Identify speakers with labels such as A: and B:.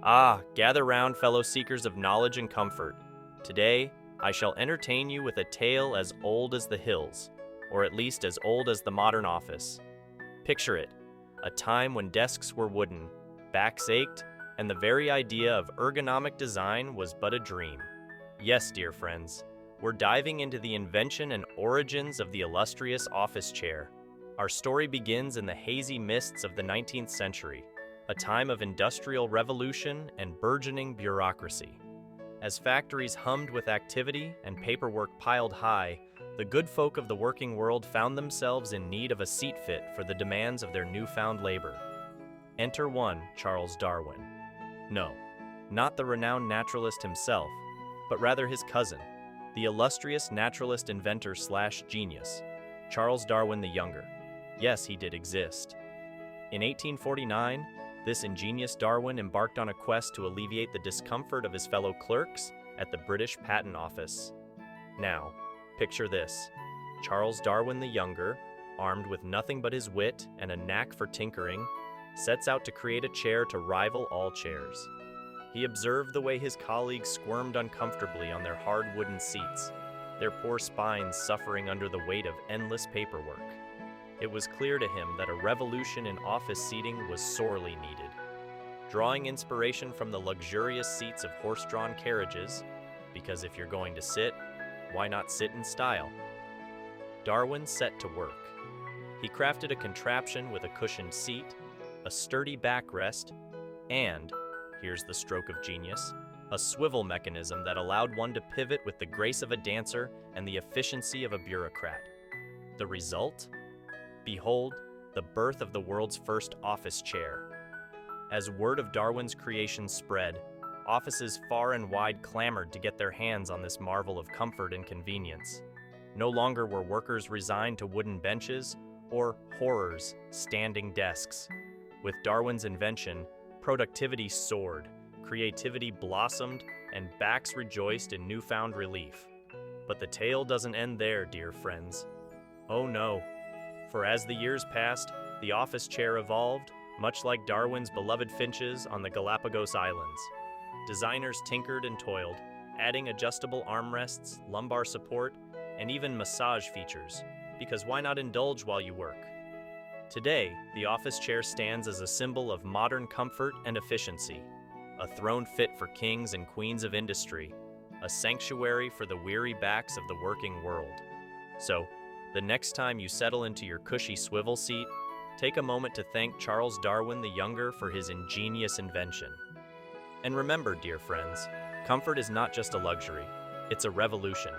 A: Gather round, fellow seekers of knowledge and comfort. Today, I shall entertain you with a tale as old as the hills, or at least as old as the modern office. Picture it, a time when desks were wooden, backs ached, and the very idea of ergonomic design was but a dream. Yes, dear friends, we're diving into the invention and origins of the illustrious office chair. Our story begins in the hazy mists of the 19th century, a time of industrial revolution and burgeoning bureaucracy. As factories hummed with activity and paperwork piled high, the good folk of the working world found themselves in need of a seat fit for the demands of their newfound labor. Enter one Charles Darwin. No, not the renowned naturalist himself, but rather his cousin, the illustrious naturalist inventor/genius, Charles Darwin the Younger. Yes, he did exist. In 1849, this ingenious Darwin embarked on a quest to alleviate the discomfort of his fellow clerks at the British Patent Office. Now, picture this: Charles Darwin the Younger, armed with nothing but his wit and a knack for tinkering, sets out to create a chair to rival all chairs. He observed the way his colleagues squirmed uncomfortably on their hard wooden seats, their poor spines suffering under the weight of endless paperwork. It was clear to him that a revolution in office seating was sorely needed. Drawing inspiration from the luxurious seats of horse-drawn carriages, because if you're going to sit, why not sit in style? Darwin set to work. He crafted a contraption with a cushioned seat, a sturdy backrest, and, here's the stroke of genius, a swivel mechanism that allowed one to pivot with the grace of a dancer and the efficiency of a bureaucrat. The result? Behold, the birth of the world's first office chair. As word of Darwin's creation spread, offices far and wide clamored to get their hands on this marvel of comfort and convenience. No longer were workers resigned to wooden benches or, horrors, standing desks. With Darwin's invention, productivity soared, creativity blossomed, and backs rejoiced in newfound relief. But the tale doesn't end there, dear friends. Oh no. For as the years passed, the office chair evolved, much like Darwin's beloved finches on the Galapagos Islands. Designers tinkered and toiled, adding adjustable armrests, lumbar support, and even massage features, because why not indulge while you work? Today, the office chair stands as a symbol of modern comfort and efficiency, a throne fit for kings and queens of industry, a sanctuary for the weary backs of the working world. So, the next time you settle into your cushy swivel seat, take a moment to thank Charles Darwin the Younger for his ingenious invention. And remember, dear friends, comfort is not just a luxury, it's a revolution.